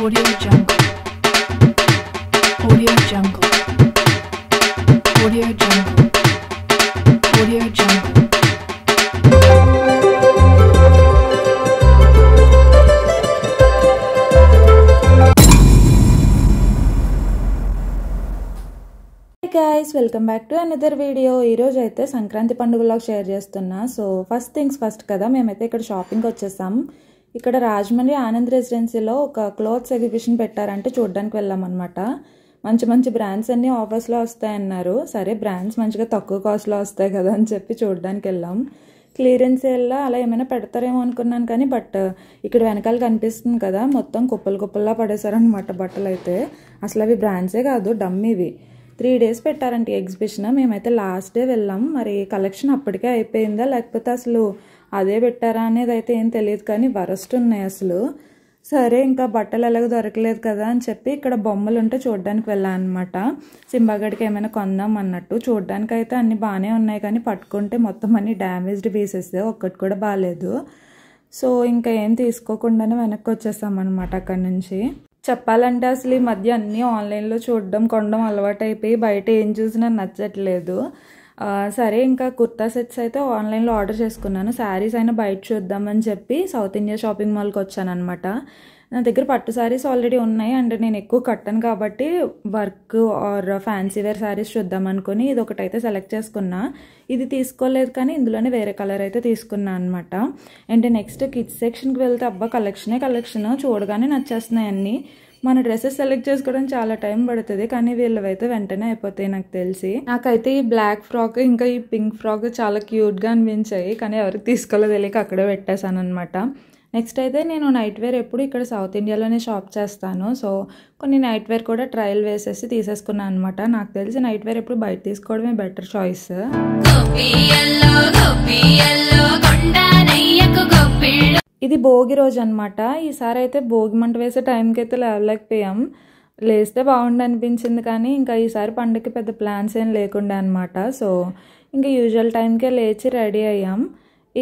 Audio Jungle. Audio Jungle. Audio Jungle. Audio Jungle. guys, welcome back to another video. ఈ రోజు అయితే సంక్రాంతి పండుగ vlog share చేస్తున్నా. So first things first కదా, మేమైతే ఇక్కడ షాపింగ్ వచ్చేసాం. ఇక్కడ రాజమండ్రి ఆనంద్ రెసిడెన్సీలో ఒక క్లోత్స్ ఎగ్జిబిషన్ పెట్టారంటే చూడడానికి వెళ్ళాం అనమాట. మంచి మంచి బ్రాండ్స్ అన్నీ ఆఫర్స్లో వస్తాయన్నారు. సరే బ్రాండ్స్ మంచిగా తక్కువ కాస్ట్లో వస్తాయి కదా అని చెప్పి చూడడానికి వెళ్ళాం. క్లియరెన్స్ సేల్లో అలా ఏమైనా పెడతారేమో అనుకున్నాను కానీ బట్ ఇక్కడ వెనకాల కనిపిస్తుంది కదా, మొత్తం కుప్పలు కుప్పల్లా పడేశారనమాట బట్టలు అయితే. అసలు అవి బ్రాండ్సే కాదు, డమ్మీవి. 3 days పెట్టారంటే ఎగ్జిబిషన్. మేమైతే లాస్ట్ డే వెళ్ళాం. మరి కలెక్షన్ అప్పటికే అయిపోయిందా లేకపోతే అసలు అదే పెట్టారా అనేది అయితే ఏం తెలియదు కానీ వరస్ట్ ఉన్నాయి అసలు. సరే ఇంకా బట్టలు ఎలాగో దొరకలేదు కదా అని చెప్పి ఇక్కడ బొమ్మలు ఉంటే చూడడానికి వెళ్ళాను అనమాట. సింబాగడికి ఏమైనా కొందాం అన్నట్టు. చూడడానికి అయితే అన్నీ బాగానే ఉన్నాయి కానీ పట్టుకుంటే మొత్తం అన్నీ డ్యామేజ్డ్ పీసెస్, ఒక్కటి కూడా బాగాలేదు. సో ఇంకా ఏం తీసుకోకుండానే వెనక్కి వచ్చేసాం అనమాట అక్కడి నుంచి. చెప్పాలంటే అసలు ఈ మధ్య అన్నీ ఆన్లైన్లో చూడడం కొనడం అలవాటు అయిపోయి బయట ఏం చూసినా నచ్చట్లేదు. సరే ఇంకా కుర్తా సెట్స్ అయితే ఆన్లైన్లో ఆర్డర్ చేసుకున్నాను. శారీస్ అయినా బయట చూద్దామని చెప్పి సౌత్ ఇండియా షాపింగ్ మాల్కి వచ్చాను అనమాట. నా దగ్గర పట్టు శారీస్ ఆల్రెడీ ఉన్నాయి అండ్ నేను ఎక్కువ కట్టను కాబట్టి work or fancy wear saris చూద్దాం అనుకుని ఇది ఒకటైతే సెలెక్ట్ చేసుకున్నా. ఇది తీసుకోలేదు కానీ ఇందులోనే వేరే కలర్ అయితే తీసుకున్నా అనమాట. అండ్ నెక్స్ట్ కిడ్స్ సెక్షన్కి వెళ్తే అబ్బా కలెక్షన్ చూడగానే నచ్చేస్తున్నాయి అన్నీ. మన డ్రెస్సెస్ సెలెక్ట్ చేసుకోవడం చాలా టైం పడుతుంది కానీ వీళ్ళవైతే వెంటనే అయిపోతాయి నాకు తెలిసి. నాకైతే ఈ బ్లాక్ ఫ్రాక్ ఇంకా ఈ పింక్ ఫ్రాక్ చాలా క్యూట్గా అనిపించాయి కానీ ఎవరికి తీసుకోవాలో తెలియక అక్కడే పెట్టేశాను అనమాట. నెక్స్ట్ అయితే నేను నైట్ వేర్ ఎప్పుడు ఇక్కడ సౌత్ ఇండియాలోనే షాప్ చేస్తాను. సో కొన్ని నైట్ వేర్ కూడా ట్రయల్ వేసేసి తీసేసుకున్నాను అనమాట. నాకు తెలిసి నైట్ వేర్ ఎప్పుడు బయట తీసుకోవడమే బెటర్ చాయిస్. ఇది భోగి రోజు అనమాట. ఈసారి అయితే భోగి మంట వేసే టైంకి అయితే లేవలేకపోయాం. లేస్తే బాగుండు అనిపించింది కానీ ఇంకా ఈసారి పండుగకి పెద్ద ప్లాన్స్ ఏం లేకుండా అనమాట. సో ఇంకా యూజువల్ టైంకే లేచి రెడీ అయ్యాం.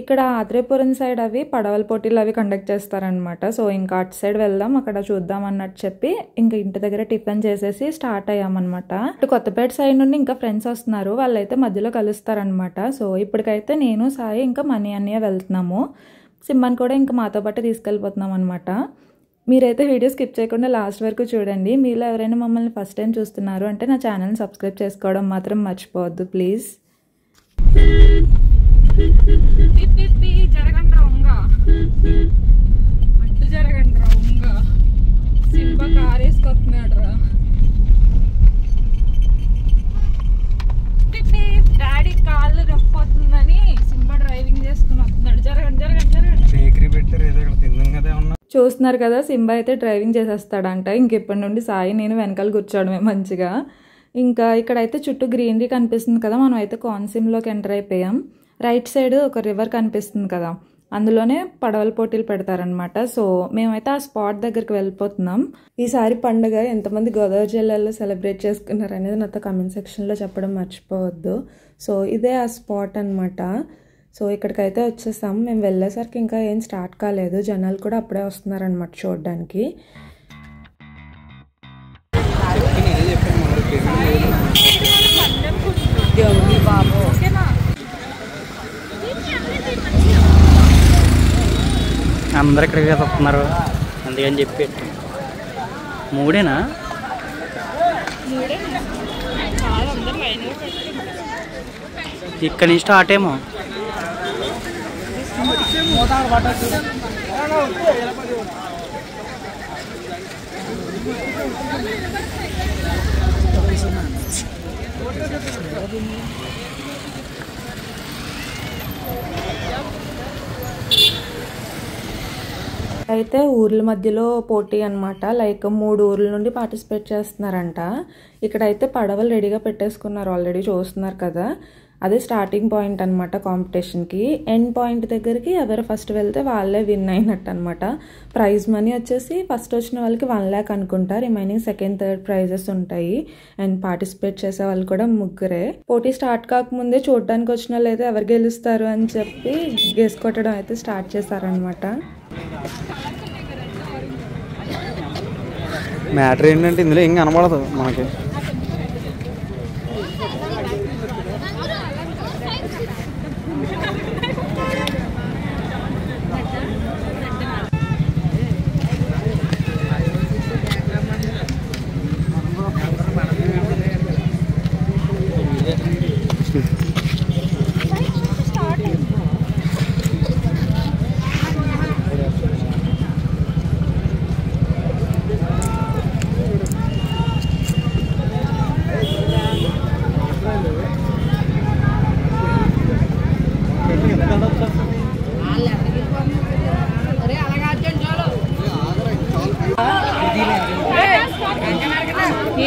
ఇక్కడ ఆత్రేయపురం సైడ్ అవి పడవల పోటీలు అవి కండక్ట్ చేస్తారనమాట. సో ఇంకా అటు సైడ్ వెళ్దాం, అక్కడ చూద్దాం అన్నట్టు చెప్పి ఇంకా ఇంటి దగ్గర టిఫిన్ చేసేసి స్టార్ట్ అయ్యామన్నమాట. ఇటు కొత్తపేట సైడ్ నుండి ఇంకా ఫ్రెండ్స్ వస్తున్నారు, వాళ్ళైతే మధ్యలో కలుస్తారనమాట. సో ఇప్పటికైతే నేను సాయి ఇంకా మనీ అన్నయ్య వెళ్తున్నాము. సింబాన్ కూడా ఇంకా మాతో పాటు తీసుకెళ్ళిపోతున్నాం అనమాట. మీరైతే వీడియో స్కిప్ చేయకుండా లాస్ట్ వరకు చూడండి. మీలో ఎవరైనా మమ్మల్ని ఫస్ట్ టైం చూస్తున్నారు అంటే నా ఛానల్ని సబ్స్క్రైబ్ చేసుకోవడం మాత్రం మర్చిపోవద్దు ప్లీజ్. జరగండి రాంగా అడ్డు జరగండి రాంగా. సింబా కార్ వేసుకొస్తున్నాడు రా. డాడీ కాళ్ళు నొప్పొస్తుందని సింబా డ్రైవింగ్ చేసుకుని వస్తున్నాడు. జరగండి. చూస్తున్నారు కదా, సింబా అయితే డ్రైవింగ్ చేసేస్తాడంట. ఇంకెప్పటి నుండి సాయి నేను వెనకాల కూర్చోవడమే మంచిగా. ఇంకా ఇక్కడైతే చుట్టూ గ్రీనరీ కనిపిస్తుంది కదా, మనం అయితే కోనసీమలోకి ఎంటర్ అయిపోయాం. రైట్ సైడ్ ఒక రివర్ కనిపిస్తుంది కదా, అందులోనే పడవల పోటీలు పెడతారనమాట. సో మేమైతే ఆ స్పాట్ దగ్గరికి వెళ్ళిపోతున్నాం. ఈసారి పండుగ ఎంతమంది గోదావరి జిల్లాలో సెలబ్రేట్ చేసుకున్నారు అనేది నాతో కమెంట్ సెక్షన్లో చెప్పడం మర్చిపోవద్దు. సో ఇదే ఆ స్పాట్ అనమాట. సో ఇక్కడికైతే వచ్చేసాం. మేము వెళ్ళేసరికి ఇంకా ఏం స్టార్ట్ కాలేదు, జనాలు కూడా అప్పుడే వస్తున్నారనమాట చూడడానికి. అందరు ఇక్కడికి వస్తున్నారు అందుకని చెప్పి 3 ఇక్కడి నుంచి స్టార్ట్ ఏమో. అయితే ఊర్ల మధ్యలో పోటీ అనమాట. లైక్ 3 ఊర్ల నుండి పార్టిసిపేట్ చేస్తున్నారంట. ఇక్కడైతే పడవలు రెడీగా పెట్టేసుకున్నారు ఆల్రెడీ, చూస్తున్నారు కదా. అదే స్టార్టింగ్ పాయింట్ అనమాట కాంపిటీషన్కి. ఎండ్ పాయింట్ దగ్గరికి ఎవరు ఫస్ట్ వెళ్తే వాళ్ళే విన్ అయినట్టు అనమాట. ప్రైజ్ మనీ వచ్చేసి ఫస్ట్ వచ్చిన వాళ్ళకి 1 lakh అనుకుంటా, రిమైనింగ్ సెకండ్ థర్డ్ ప్రైజెస్ ఉంటాయి. అండ్ పార్టిసిపేట్ చేసే వాళ్ళు కూడా 3. పోటీ స్టార్ట్ కాకముందే చూడడానికి వచ్చిన వాళ్ళు అయితే ఎవరు గెలుస్తారు అని చెప్పి గెస్ కొట్టడం అయితే స్టార్ట్ చేశారనమాట. మ్యాటర్ ఏంటంటే ఇందులో ఏం కనబడదు మనకి.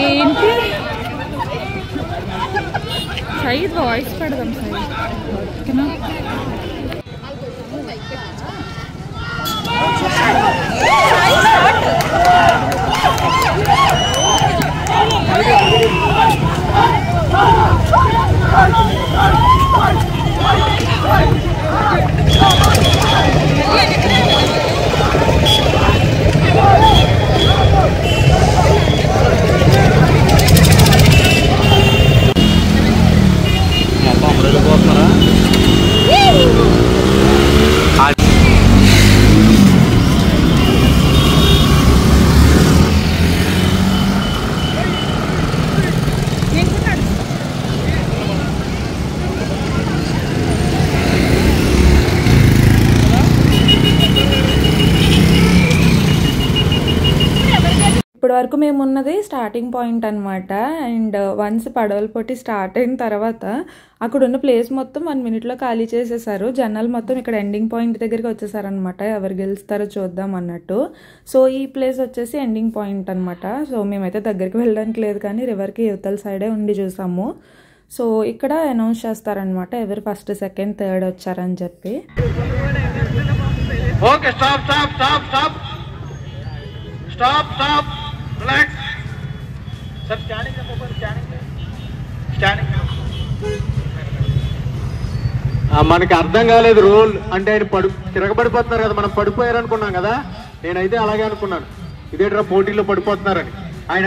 ఏంటి సైడ్ వాయిస్ పెడదాం సైడ్ ఓకేనా. ఇప్పటి వరకు మేము ఉన్నది స్టార్టింగ్ పాయింట్ అనమాట. అండ్ వన్స్ పడవల పోటీ స్టార్ట్ అయిన తర్వాత అక్కడ ఉన్న ప్లేస్ మొత్తం 1 minute ఖాళీ చేసేసారు. జనాలు మొత్తం ఇక్కడ ఎండింగ్ పాయింట్ దగ్గరికి వచ్చేసారనమాట. ఎవరు గెలుస్తారో చూద్దాం అన్నట్టు. సో ఈ ప్లేస్ వచ్చేసి ఎండింగ్ పాయింట్ అనమాట. సో మేమైతే దగ్గరికి వెళ్ళడానికి లేదు కానీ రివర్కి యువతల సైడే ఉండి చూసాము. సో ఇక్కడ అనౌన్స్ చేస్తారనమాట ఎవరు ఫస్ట్, సెకండ్, థర్డ్ వచ్చారని చెప్పి. Okay stop stop stop stop stop stop relax sir. Standing standing మనకి అర్థం కాలేదు రూల్ అంటే ఆయన తిరగబడిపోతున్నారు కదా, మనం పడిపోయారు అనుకున్నాం కదా. నేనైతే అలాగే అనుకున్నాను, ఇదేట్రా పోటీలో పడిపోతున్నారని. ఆయన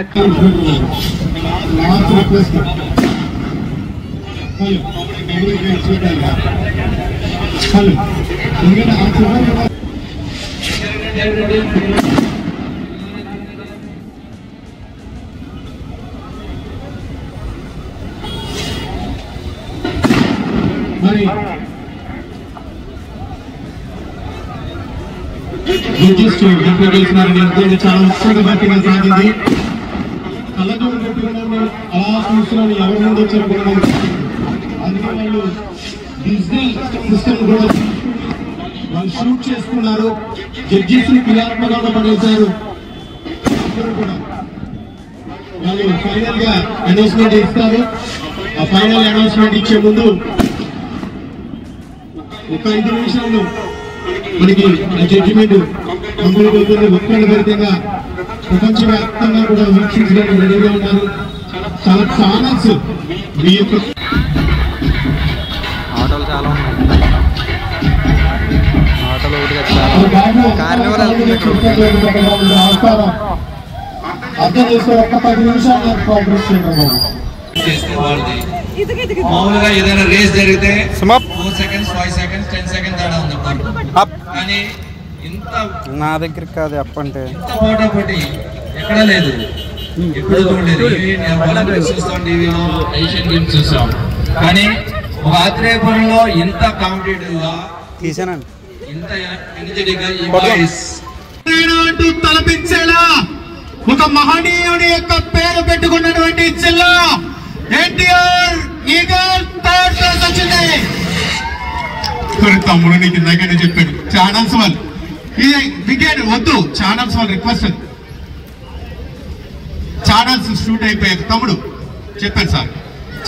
చాలా ఉత్సాహభరితంగా సాగింది. కళ్ళజోడు పెట్టుకున్నాను అలా చూస్తున్నాను ఎవరి ముందు వచ్చారు. అందుకే వాళ్ళు డిజిటల్ సిస్టమ్ కూడా వాళ్ళు షూట్ చేసుకున్నారు. జడ్జెస్ క్రియాత్మకంగా పనిచేశారు. వాళ్ళు ఫైనల్ గా అనౌన్స్మెంట్ ఇస్తారు. ఆ ఫైనల్ అనౌన్స్మెంట్ ఇచ్చే ముందు ఒక 5 నిమిషాలు మనకి జడ్జిమెంట్ కంప్లీట్ అవుతుంది. ఉత్కంఠభరితంగా ప్రపంచవ్యాప్తంగా కూడా వీక్షించడానికి రెడీగా ఉన్నారు. చాలా ఛానల్స్ మీ యొక్క ఆటోలు చాలా ఉన్నాయి. ఆటోలు కార్నివల్ అర్థం చేస్తే ఒక్క 10 నిమిషాలు కోఆపరేట్ చేయడం చేస్తే వాళ్ళది. మామూలుగా ఏదైనా రేస్ జరిగితే 4 seconds 5 seconds 10 seconds తేడా ఉంది. కానీ ఇంత నా దగ్గరికి కాదు అప్పంటే ఇంత పోటాపోటీ ఎక్కడా లేదు, ఎప్పుడు చూడలేదు. ఒలింపిక్స్ చూస్తాం, టీవీలో ఏషియన్ గేమ్స్ చూస్తాం, కానీ ఒక ఆత్రేయపురంలో ఇంత కాంపిటేటివ్ గా తీసానండి, ఇంత ఎనర్జెటిక్ గా ఈ బాయ్స్ అంటూ తలపించేలా ఒక మహనీయుడి యొక్క పేరు పెట్టుకున్నటువంటి జిల్లా ఎన్టీఆర్ ఈగల్ థర్డ్ ప్లేస్ వచ్చింది. తమ్ముడు నీకు ఇందాకనే చెప్పాడు ఛానల్స్ వాళ్ళు ఇది వికెట్ వద్దు, ఛానల్స్ వాళ్ళు రిక్వెస్ట్, ఛానల్స్ షూట్ అయిపోయారు. తమ్ముడు చెప్పాను సార్,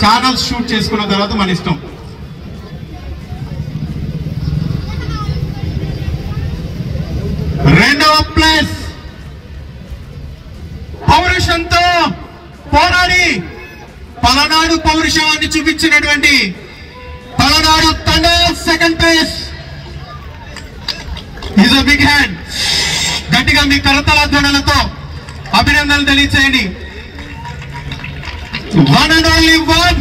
ఛానల్స్ షూట్ చేసుకున్న తర్వాత మన ఇష్టం. రెండవ ప్లేస్ పౌరుషంతో పోరాడి పలనాడు పౌరుషాన్ని చూపించినటువంటి Palnadu thunder second place. Is a big hand. గట్టిగా మీ కరతాళ ధ్వనులతో అభినందనలు తెలియచేయండి. One and only one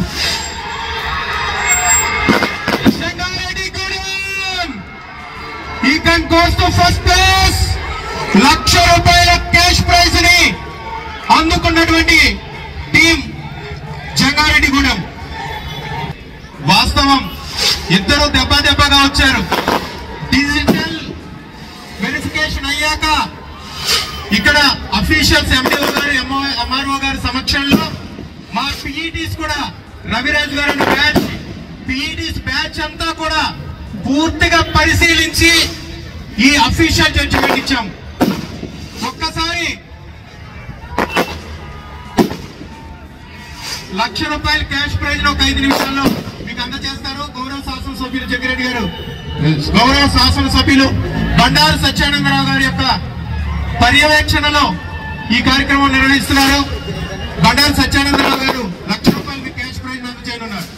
he can goes to first place. 1,00,000 రూపాయల క్యాష్ ప్రైజ్ ని అందుకున్నటువంటి టీం జంగారెడ్డిగూడెం. వాస్తవం ఇద్దరు దెబ్బగా వచ్చారు. డిజిటల్ వెరిఫికేషన్ అయ్యాక ఇక్కడ అఫీషియల్స్ ఎండిఓ గారు ఎంఆర్ఓ గారి సమక్షంలో మా పిఈటీస్ కూడా రవిరాజ్ గారి బ్యాచ్ పిఈటీస్ బ్యాచ్ అంతా కూడా పూర్తిగా పరిశీలించి ఈ అఫీషియల్ జడ్జిమెంట్ ఇచ్చాం. ఒక్కసారి 1,00,000 రూపాయల క్యాష్ ప్రైజ్ ఒక 5 నిమిషాల్లో మీకు అందజేస్తారు గౌరవ శాసనసభ్యులు జగ్గిరెడ్డి గారు, గౌరవ శాసనసభ్యులు బండారు సత్యానందరావు గారి యొక్క పర్యవేక్షణలో ఈ కార్యక్రమం నిర్వహిస్తున్నారు. బండారు సత్యానందరావు గారు 1,00,000 రూపాయలకి క్యాష్ ప్రైజ్ అందజేయనున్నారు.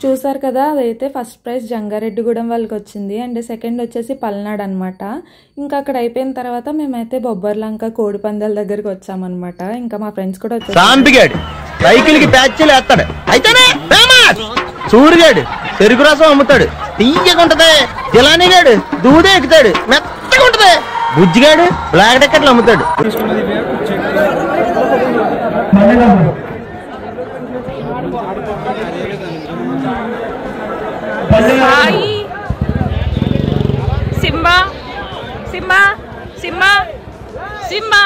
చూసారు కదా, అదైతే ఫస్ట్ ప్రైజ్ జంగారెడ్డిగూడెం వాళ్ళకి వచ్చింది అండ్ సెకండ్ వచ్చేసి పల్నాడు అనమాట. ఇంకా అక్కడ అయిపోయిన తర్వాత మేమైతే బొబ్బర్లంక కోడి పందాల దగ్గరికి వచ్చామన్నమాట. ఇంకా మా ఫ్రెండ్స్ కూడా వచ్చారు. సైకిల్ కి ప్యాచ్లు వేస్తాడు అయితేనే సూరిగాడు చెరుకు రసం అమ్ముతాడు తీయగా ఉంటది. జిలానీగాడు దూదే ఎక్కుతాడు మెత్తగా ఉంటది. బుజ్జిగాడు బ్లాక్ టికెట్లు అమ్ముతాడు. Sai Simba Simba Simba Simba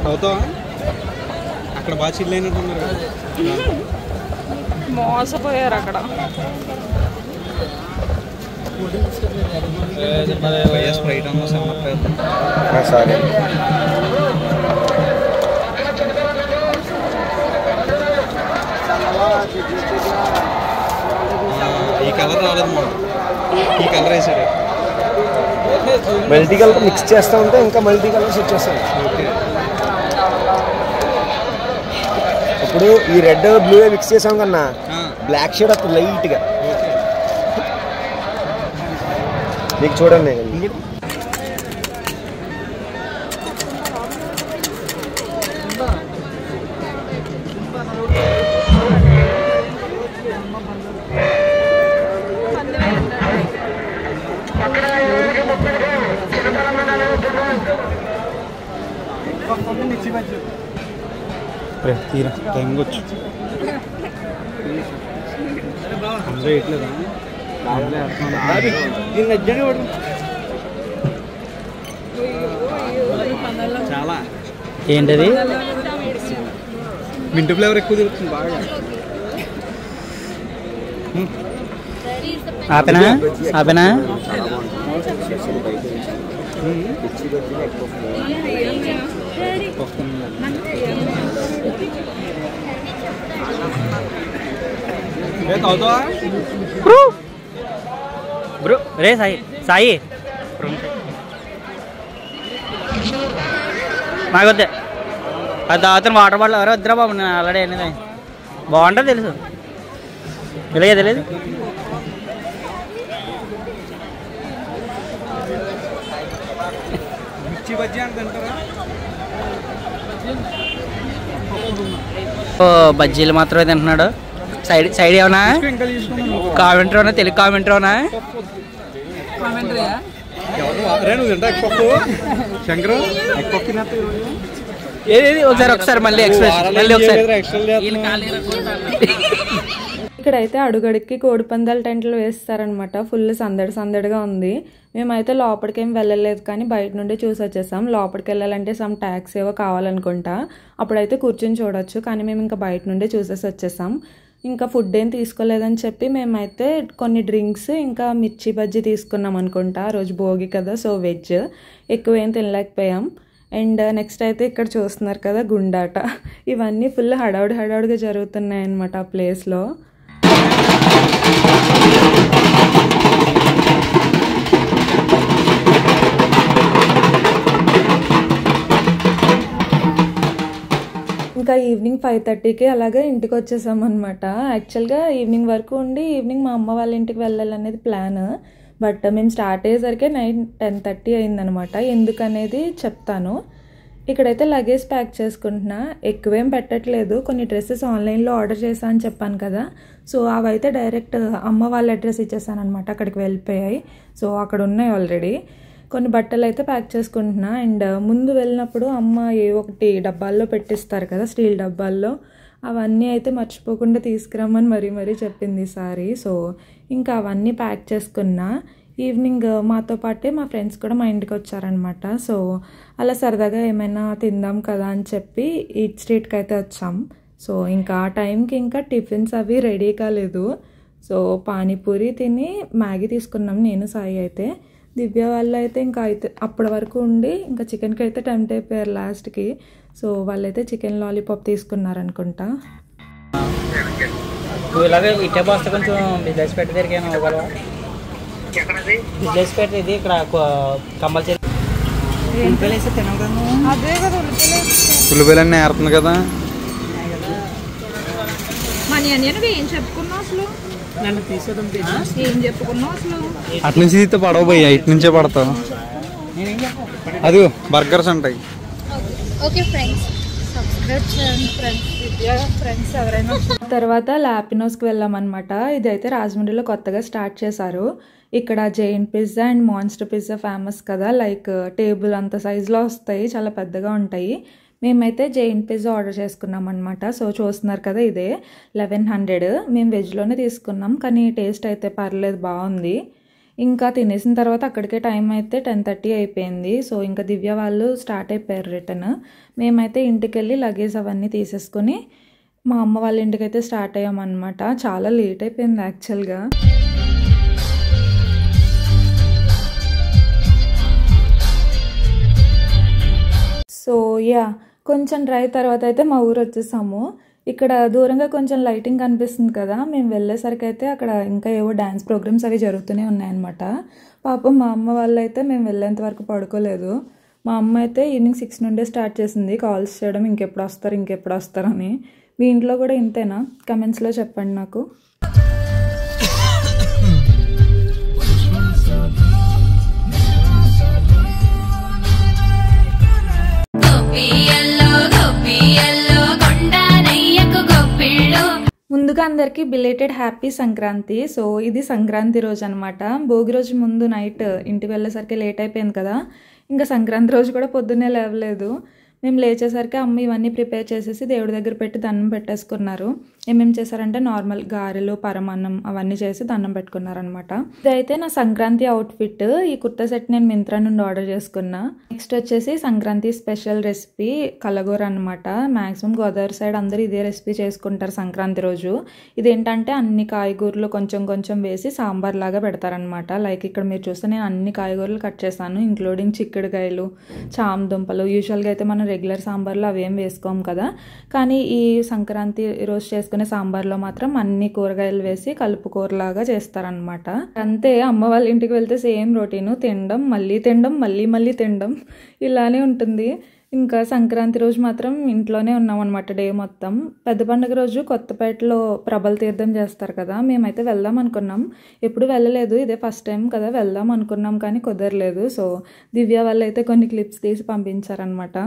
అవుతావా? అక్కడ బాగా చిల్లైనట్టున్నారు కదా. మోసపోయారు అక్కడ. స్ప్రైట్ అన్న సరే ఈ కలర్ రాలేదు మా, ఈ కలర్ వేసాడు. మల్టీ కలర్ మిక్స్ చేస్తా ఉంటే ఇంకా మల్టీ కలర్స్ వచ్చేస్తాయి. ఇప్పుడు ఈ రెడ్ బ్లూ మిక్స్ చేసాం కన్నా బ్లాక్ షేడ్ వస్తుంది లైట్ గా. నీకు చూడండి తీరా తెంగొచ్చు అందరూ వేయట్లేదా? చాలా ఏంటది? మింటు ఫ్లేవర్ ఎక్కువ తిరుగుతుంది బాగా. ఆపెనా ఆపెనా అవుతావా బ్రో? రే సాయి సాయి నాకు వద్దే. అది తాగుతాను వాటర్ బాటిల్. ఎవరో వద్దురా బాబు, నేను ఆల్రెడీ అనేది బాగుంటుంది తెలుసు. ఇలాగే తెలియదు. మిర్చి బజ్జీ అంటే తింటారా? బజ్జీలు మాత్రమే తింటున్నాడు. సైడ్ సైడ్ ఏమన్నా కామెంటరీ ఉన్నా, తెలుగు కామెంటరీ ఉన్నా. నువ్వు తింటా ఎగ్ శంకర్ ఎగ్ ఏది ఒకసారి మళ్ళీ ఎక్స్ప్రెస్ మళ్ళీ ఒకసారి. ఇక్కడైతే అడుగడుక్కి కోడిపందాల టెంట్లు వేస్తారనమాట. ఫుల్ సందడిగా ఉంది. మేమైతే లోపలికి ఏం వెళ్ళలేదు కానీ బయట నుండి చూసి వచ్చేసాం. లోపలికి వెళ్ళాలంటే సమ్ ట్యాక్స్ ఏవో కావాలనుకుంటా. అప్పుడైతే కూర్చొని చూడొచ్చు కానీ మేము ఇంకా బయట నుండి చూసేసి వచ్చేసాం. ఇంకా ఫుడ్ ఏం తీసుకోలేదని చెప్పి మేమైతే కొన్ని డ్రింక్స్ ఇంకా మిర్చి బజ్జీ తీసుకున్నాం అనుకుంటా. ఆ రోజు భోగి కదా, సో వెజ్ ఎక్కువ ఏం తినలేకపోయాం. అండ్ నెక్స్ట్ అయితే ఇక్కడ చూస్తున్నారు కదా గుండాట. ఇవన్నీ ఫుల్ హడావుడిగా జరుగుతున్నాయి అన్నమాట ఆ ప్లేస్లో. ఇంకా ఈవినింగ్ 5:30కి అలాగే ఇంటికి వచ్చేసాం అనమాట. యాక్చువల్గా ఈవినింగ్ వరకు ఉండి ఈవినింగ్ మా అమ్మ వాళ్ళ ఇంటికి వెళ్ళాలనేది ప్లాన్. బట్ మేము స్టార్ట్ అయ్యేసరికి 10:30 అయిందనమాట. ఎందుకనేది చెప్తాను. ఇక్కడైతే లగేజ్ ప్యాక్ చేసుకుంటున్నా. ఎక్కువేం పెట్టట్లేదు. కొన్ని డ్రెస్సెస్ ఆన్లైన్లో ఆర్డర్ చేశాను అని చెప్పాను కదా. సో అవైతే డైరెక్ట్ అమ్మ వాళ్ళ అడ్రస్ ఇచ్చేసాను అనమాట. అక్కడికి వెళ్ళిపోయాయి. సో అక్కడ ఉన్నాయి ఆల్రెడీ. కొన్ని బట్టలు అయితే ప్యాక్ చేసుకుంటున్నా. అండ్ ముందు వెళ్ళినప్పుడు అమ్మ ఒకటి డబ్బాల్లో పెట్టిస్తారు కదా, స్టీల్ డబ్బాల్లో, అవన్నీ అయితే మర్చిపోకుండా తీసుకురమ్మని మరీ చెప్పింది ఈసారి. సో ఇంకా అవన్నీ ప్యాక్ చేసుకున్నా. ఈవినింగ్ మాతో పాటే మా ఫ్రెండ్స్ కూడా మా ఇంటికి వచ్చారనమాట. సో అలా సరదాగా ఏమైనా తిందాం కదా అని చెప్పి ఈట్ స్ట్రీట్కి అయితే వచ్చాం. సో ఇంకా ఆ టైంకి ఇంకా టిఫిన్స్ అవి రెడీ కాలేదు. సో పానీపూరి తిని మ్యాగీ తీసుకున్నాం నేను సాయి అయితే. దివ్య వాళ్ళు అయితే ఇంకా అయితే అప్పటి వరకు ఉండి ఇంకా చికెన్కి అయితే టెంప్ట్ అయిపోయారు లాస్ట్కి. సో వాళ్ళైతే చికెన్ లాలీపాప్ తీసుకున్నారనుకుంటా. ఇలాగే ఇట్టే బాస్తా కొంచెం బిజినెస్ పెట్టి తిరిగాను ఒకరు బిజినెస్ పెట్టి ఇది ఇక్కడ కంపల్సరీ ఉల్లిపాయలు వేస్తే తినవు కదా. అదే కదా ఉల్లిపాయలన్నీ ఏరుతుంది కదా. మనీ అని ఏం చెప్పుకున్నావు అసలు? నన్ను తీసేద్దాం. ఏం చెప్పుకున్నావు అసలు? అటు నుంచి తీస్తే పడవ పోయా, ఇటు నుంచే పడతావు. అది బర్గర్స్ ఉంటాయి. ఓకే ఫ్రెండ్స్, సబ్స్క్రైబ్ చేయండి ఫ్రెండ్స్. ఫ్రెండ్స్ ఎవరైనా. తర్వాత లాపినోస్కి వెళ్ళామన్నమాట. ఇదైతే రాజమండ్రిలో కొత్తగా స్టార్ట్ చేశారు. ఇక్కడ Jain pizza and monster pizza famous కదా. లైక్ టేబుల్ అంత సైజులో వస్తాయి, చాలా పెద్దగా ఉంటాయి. మేమైతే జైన్ పిజ్జా ఆర్డర్ చేసుకున్నాం అనమాట. సో చూస్తున్నారు కదా, ఇదే 1100. మేము వెజ్లోనే తీసుకున్నాం, కానీ టేస్ట్ అయితే పర్లేదు, బాగుంది. ఇంకా తినేసిన తర్వాత అక్కడికే టైం అయితే 10:30 అయిపోయింది. సో ఇంకా దివ్య వాళ్ళు స్టార్ట్ అయిపోయారు రిటర్న్. మేమైతే ఇంటికి వెళ్ళి లగేజ్ అవన్నీ తీసేసుకొని మా అమ్మ వాళ్ళ ఇంటికైతే స్టార్ట్ అయ్యామన్నమాట. చాలా లేట్ అయిపోయింది యాక్చువల్గా. సో కొంచెం డ్రైవ్ తర్వాత అయితే మా ఊరు వచ్చేసాము. ఇక్కడ దూరంగా కొంచెం లైటింగ్ కనిపిస్తుంది కదా. మేము వెళ్ళేసరికి అయితే అక్కడ ఇంకా ఏవో డ్యాన్స్ ప్రోగ్రామ్స్ అవి జరుగుతూనే ఉన్నాయన్నమాట. పాపం మా అమ్మ వాళ్ళు అయితే మేము వెళ్ళేంత వరకు పడుకోలేదు. మా అమ్మ అయితే ఈవినింగ్ 6 నుండే స్టార్ట్ చేసింది కాల్స్ చేయడం, ఇంకెప్పుడు వస్తారు అని. మీ ఇంట్లో కూడా ఇంతేనా? కమెంట్స్లో చెప్పండి నాకు. ముందుగా అందరికీ బిలేటెడ్ హ్యాపీ సంక్రాంతి. సో ఇది సంక్రాంతి రోజు అనమాట. భోగి రోజు ముందు నైట్ ఇంటికి వెళ్ళేసరికి లేట్ అయిపోయింది కదా. ఇంకా సంక్రాంతి రోజు కూడా పొద్దున్నే లేవలేదు. మేము లేచేసరికి అమ్మ ఇవన్నీ ప్రిపేర్ చేసేసి దేవుడి దగ్గర పెట్టి దండం పెట్టేసుకున్నారు. ఏమేమి చేశారంటే నార్మల్ గారెలు, పరమాన్నం అవన్నీ చేసి దండం పెట్టుకున్నారనమాట. ఇదైతే నా సంక్రాంతి అవుట్ఫిట్. ఈ కుర్తా సెట్ నేను మింత్రా నుండి ఆర్డర్ చేసుకున్నా. నెక్స్ట్ వచ్చేసి సంక్రాంతి స్పెషల్ రెసిపీ కలగూర అనమాట. మ్యాక్సిమం గోదావరి సైడ్ అందరూ ఇదే రెసిపీ చేసుకుంటారు సంక్రాంతి రోజు. ఇదేంటంటే అన్ని కాయగూరలు కొంచెం వేసి సాంబార్ లాగా పెడతారనమాట. లైక్ ఇక్కడ మీరు చూస్తే నేను అన్ని కాయగూరలు కట్ చేశాను, ఇంక్లూడింగ్ చిక్కుడుకాయలు, చామ దుంపలు. యూజువల్గా అయితే మనం రెగ్యులర్ సాంబార్లో అవేం వేసుకోం కదా, కానీ ఈ సంక్రాంతి రోజు చేసుకునే సాంబార్లో మాత్రం అన్ని కూరగాయలు వేసి కలుపు కూరలాగా చేస్తారనమాట. అంతే, అమ్మ వాళ్ళ ఇంటికి వెళ్తే సేమ్ రొటీను, తినడం, మళ్ళీ తినడం, మళ్ళీ తినడం, ఇలానే ఉంటుంది. ఇంకా సంక్రాంతి రోజు మాత్రం ఇంట్లోనే ఉన్నాం అనమాట డే మొత్తం. పెద్ద పండుగ రోజు కొత్తపేటలో ప్రభల తీర్థం చేస్తారు కదా, మేమైతే వెళ్దాం అనుకున్నాం. ఎప్పుడు వెళ్ళలేదు, ఇదే ఫస్ట్ టైం కదా, వెళ్దాం అనుకున్నాం కానీ కుదరలేదు. సో దివ్య వాళ్ళు అయితే కొన్ని క్లిప్స్ తీసి పంపించారనమాట.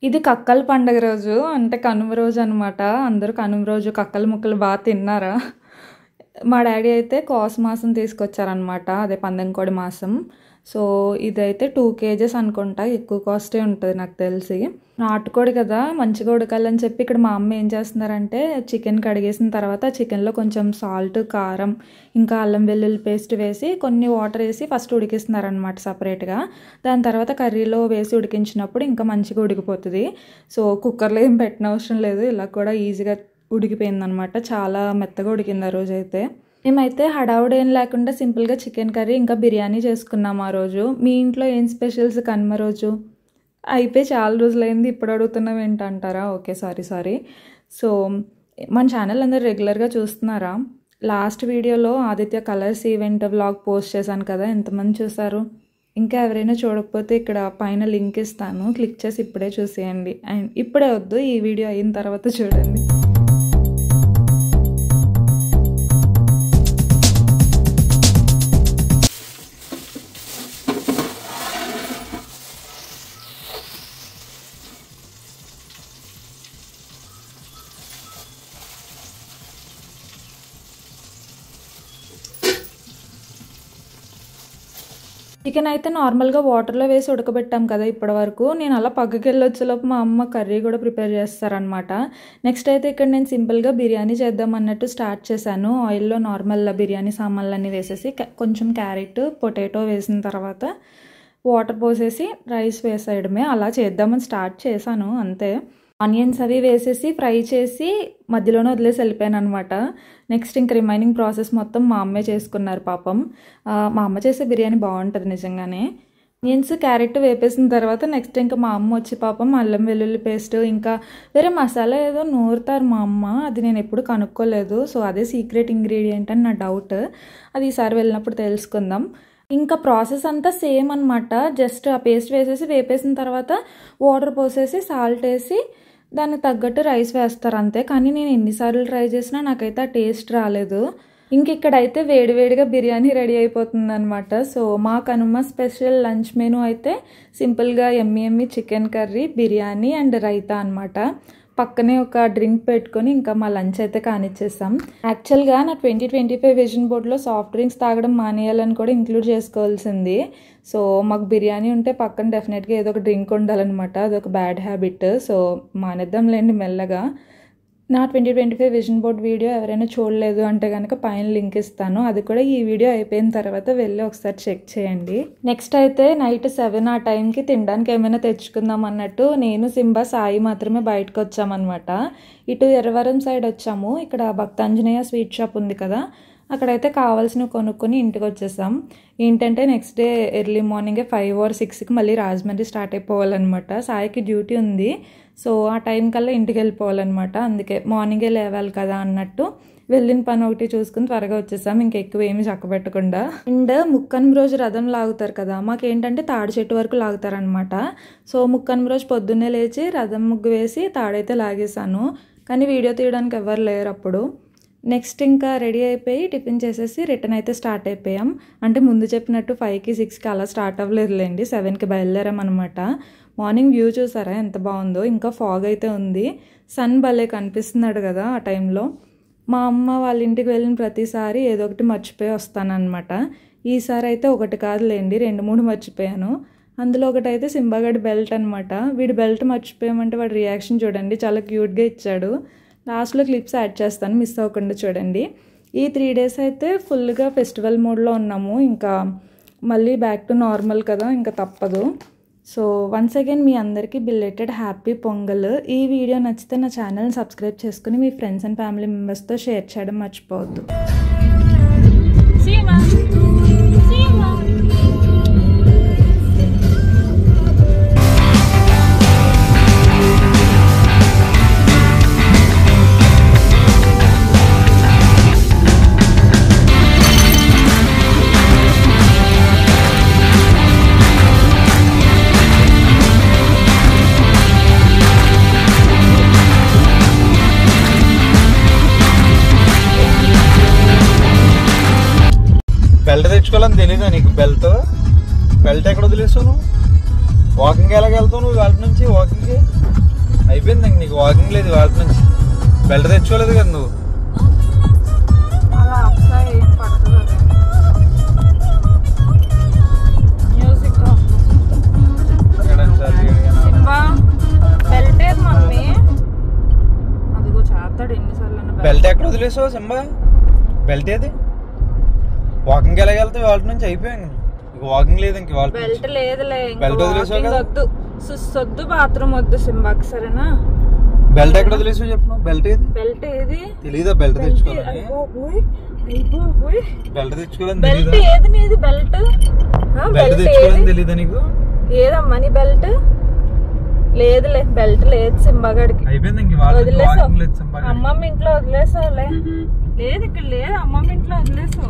ఇది కక్కల పండుగ రోజు, అంటే కనుమ రోజు అనమాట. అందరూ కనుమ రోజు కక్కల ముక్కలు బాగా తిన్నారా? మా డాడీ అయితే కోస మాసం తీసుకొచ్చారనమాట, అదే పందెంకోడి మాసం. సో ఇదైతే 2 kgs అనుకుంటా, ఎక్కువ కాస్టే ఉంటుంది నాకు తెలిసి. నాటుకోడి కదా, మంచిగా ఉడకాలని చెప్పి ఇక్కడ మా అమ్మ ఏం చేస్తున్నారంటే చికెన్ కడిగేసిన తర్వాత చికెన్లో కొంచెం సాల్ట్, కారం, ఇంకా అల్లం వెల్లుల్లి పేస్ట్ వేసి కొన్ని వాటర్ వేసి ఫస్ట్ ఉడికిస్తున్నారనమాట సపరేట్గా. దాని తర్వాత కర్రీలో వేసి ఉడికించినప్పుడు ఇంకా మంచిగా ఉడికిపోతుంది. సో కుక్కర్లో ఏం పెట్టిన అవసరం లేదు, ఇలా కూడా ఈజీగా ఉడికిపోయిందనమాట. చాలా మెత్తగా ఉడికింది ఆ రోజు అయితే. మేమైతే హడావుడి ఏం లేకుండా సింపుల్గా చికెన్ కర్రీ ఇంకా బిర్యానీ చేసుకున్నాం ఆ రోజు. మీ ఇంట్లో ఏం స్పెషల్స్ కనుమ రోజు? అయిపోయి చాలా రోజులైంది, ఇప్పుడు అడుగుతున్నాం ఏంటంటారా? Okay, sorry. సో మన ఛానల్ అందరూ రెగ్యులర్గా చూస్తున్నారా? లాస్ట్ వీడియోలో Aditya colours event vlog post చేశాను కదా, ఎంతమంది చూసారు? ఇంకా ఎవరైనా చూడకపోతే ఇక్కడ పైన లింక్ ఇస్తాను, క్లిక్ చేసి ఇప్పుడే చూసేయండి. అండ్ ఇప్పుడే వద్దు, ఈ వీడియో అయిన తర్వాత చూడండి. చికెన్ అయితే నార్మల్గా వాటర్లో వేసి ఉడకబెట్టాం కదా ఇప్పటి వరకు. నేను అలా పక్కకి వెళ్ళొచ్చేలోపు మా అమ్మ కర్రీ కూడా ప్రిపేర్ చేస్తారనమాట. నెక్స్ట్ అయితే ఇక్కడ నేను సింపుల్గా బిర్యానీ చేద్దాం అన్నట్టు స్టార్ట్ చేశాను. ఆయిల్లో నార్మల్ బిర్యానీ సామాన్లన్నీ వేసేసి కొంచెం క్యారెట్, పొటాటో వేసిన తర్వాత వాటర్ పోసేసి రైస్ వేసేయడమే. అలా చేద్దామని స్టార్ట్ చేశాను అంతే. ఆనియన్స్ అవి వేసేసి ఫ్రై చేసి మధ్యలోనే వదిలేసి వెళ్ళిపోయాను అనమాట. నెక్స్ట్ ఇంక రిమైనింగ్ ప్రాసెస్ మొత్తం మా అమ్మే చేసుకున్నారు పాపం. మా అమ్మ చేసే బిర్యానీ బాగుంటుంది నిజంగానే. ఆనియన్స్, క్యారెట్ వేపేసిన తర్వాత నెక్స్ట్ ఇంకా మా అమ్మ వచ్చి పాపం అల్లం వెల్లుల్లి పేస్ట్ ఇంకా వేరే మసాలా ఏదో నూరుతారు మా అమ్మ, అది నేను ఎప్పుడు కనుక్కోలేదు. సో అదే సీక్రెట్ ఇంగ్రీడియంట్ అని నా డౌట్, అది ఈసారి వెళ్ళినప్పుడు తెలుసుకుందాం. ఇంకా ప్రాసెస్ అంతా సేమ్ అనమాట. జస్ట్ ఆ పేస్ట్ వేసేసి వేపేసిన తర్వాత వాటర్ పోసేసి సాల్ట్ వేసి దానికి తగ్గట్టు రైస్ వేస్తారు అంతే. కానీ నేను ఎన్నిసార్లు ట్రై చేసినా నాకైతే ఆ టేస్ట్ రాలేదు. ఇంక ఇక్కడైతే వేడివేడిగా బిర్యానీ రెడీ అయిపోతుంది అనమాట. సో మా కనుమ స్పెషల్ లంచ్ మెనూ అయితే సింపుల్గా ఎమ్మి chicken curry, biryani and raita అనమాట. పక్కనే ఒక డ్రింక్ పెట్టుకొని ఇంకా మా లంచ్ అయితే కానిచ్చేసాం. యాక్చువల్గా నా 2025 విజన్ బోర్డ్లో సాఫ్ట్ డ్రింక్స్ తాగడం మానేయాలని కూడా ఇంక్లూడ్ చేసుకోవాల్సింది. సో మాకు బిర్యానీ ఉంటే పక్కన డెఫినెట్గా ఏదో ఒక డ్రింక్ ఉండాలన్నమాట, అదొక బ్యాడ్ హ్యాబిట్. సో మానేద్దాంలేండి మెల్లగా. నా 2025 విజన్ బోర్డ్ వీడియో ఎవరైనా చూడలేదు అంటే కనుక పైన లింక్ ఇస్తాను, అది కూడా ఈ వీడియో అయిపోయిన తర్వాత వెళ్ళి ఒకసారి చెక్ చేయండి. నెక్స్ట్ అయితే నైట్ 7 ఆ టైంకి తినడానికి ఏమైనా తెచ్చుకుందాం అన్నట్టు నేను, సింబా, సాయి మాత్రమే బయటకు వచ్చామన్నమాట. ఇటు ఎర్రవరం సైడ్ వచ్చాము. ఇక్కడ భక్తాంజనేయ స్వీట్ షాప్ ఉంది కదా, అక్కడైతే కావాల్సినవి కొనుక్కొని ఇంటికి వచ్చేసాం. ఏంటంటే నెక్స్ట్ డే ఎర్లీ మార్నింగే 5 or 6కి మళ్ళీ రాజమండ్రి స్టార్ట్ అయిపోవాలన్నమాట. సాయికి డ్యూటీ ఉంది, సో ఆ టైం కల్లా ఇంటికి వెళ్ళిపోవాలన్నమాట. అందుకే మార్నింగే లేవాలి కదా అన్నట్టు వెళ్ళిన పని ఒకటి చూసుకుని త్వరగా వచ్చేసాం, ఇంకెక్కువ ఏమి చక్కబెట్టకుండా. అండ్ ముక్కనుమ రోజు రథం లాగుతారు కదా, మాకేంటంటే తాడి చెట్టు వరకు లాగుతారనమాట. సో ముక్కనుమ రోజు పొద్దున్నే లేచి రథం ముగ్గు వేసి తాడైతే లాగేశాను, కానీ వీడియో తీయడానికి ఎవరు లేరు అప్పుడు. నెక్స్ట్ ఇంకా రెడీ అయిపోయి టిఫిన్ చేసేసి రిటర్న్ అయితే స్టార్ట్ అయిపోయాం. అంటే ముందు చెప్పినట్టు 5కి 6కి అలా స్టార్ట్ అవ్వలేదులేండి, 7కి బయలుదేరామన్నమాట. మార్నింగ్ వ్యూ చూసారా ఎంత బాగుందో, ఇంకా ఫాగ్ అయితే ఉంది, సన్ భలే కనిపిస్తున్నాడు కదా ఆ టైంలో. మా అమ్మ వాళ్ళ ఇంటికి వెళ్ళిన ప్రతిసారి ఏదో ఒకటి మర్చిపోయి వస్తానన్నమాట. ఈసారి అయితే ఒకటి కాదులేండి 2-3 మర్చిపోయాను. అందులో ఒకటైతే సింబాగడి బెల్ట్ అనమాట. వీడి బెల్ట్ మర్చిపోయామంటే వాడి రియాక్షన్ చూడండి, చాలా క్యూట్గా ఇచ్చాడు. లాస్ట్లో క్లిప్స్ యాడ్ చేస్తాను, మిస్ అవ్వకుండా చూడండి. ఈ 3 days అయితే ఫుల్గా ఫెస్టివల్ మోడ్లో ఉన్నాము. ఇంకా మళ్ళీ బ్యాక్ టు నార్మల్ కదా, ఇంకా తప్పదు. సో వన్స్ అగైన్ మీ అందరికీ బిలేటెడ్ హ్యాపీ పొంగల్. ఈ వీడియో నచ్చితే నా ఛానల్ని సబ్స్క్రైబ్ చేసుకుని మీ ఫ్రెండ్స్ అండ్ ఫ్యామిలీ మెంబర్స్తో షేర్ చేయడం మర్చిపోవద్దు. బెల్ట్ తెచ్చుకోవాలని తెలీదా నీకు? బెల్ట్ ఎక్కడ వదిలేస్తావు నువ్వు? వాకింగ్ ఎలాగ వెళ్తావు నువ్వు? వాళ్ళ నుంచి వాకింగ్కి అయిపోయింది ఇంక నీకు వాకింగ్ లేదు వాళ్ళ నుంచి. బెల్ట్ తెచ్చుకోలేదు కదా నువ్వు. అలా అప్సా ఏం పడుతుంది మ్యూజిక్ సింబా బెల్ట్ ఏది మమ్మీ? అదిగో చేస్తాడు ఎన్నిసార్లు. బెల్ట్ ఎక్కడ వదిలేసావు సింబా? బెల్ట్ ఏది? వాకింగ్ ఎలా వెళ్తావు వాళ్ళ నుంచి? అయిపోయాను వాకింగ్ లేదు ఇంక వాళ్ళ. బెల్ట్ లేదులే, బెల్ట్ వదిలేసావు కదా. వద్దు వద్దు బాత్రూమ్ వద్దు సింబాకి సరేనా? బెల్ట్ ఎక్కడ వదిలేసావు చెప్పు. బెల్ట్ ఏది? బెల్ట్ ఏది తెలీదా? బెల్ట్ తెచ్చుకోవాలి. బెల్ట్ తెచ్చుకోవాలని బెల్ట్ తెలీదా? ఏది నీది బెల్ట్? బెల్ట్ తెచ్చుకోవాలని తెలీదా నీకు? ఏదమ్మా నీ బెల్ట్? లేదులే బెల్ట్ లేదు సింబాగడికి. అయిపోయింది ఇంక వాళ్ళ. వదిలేసావు అమ్మమ్మ ఇంట్లో వదిలేసావులే. లేదు ఇక్కడ లేదు అమ్మమ్మ ఇంట్లో వదిలేసావు.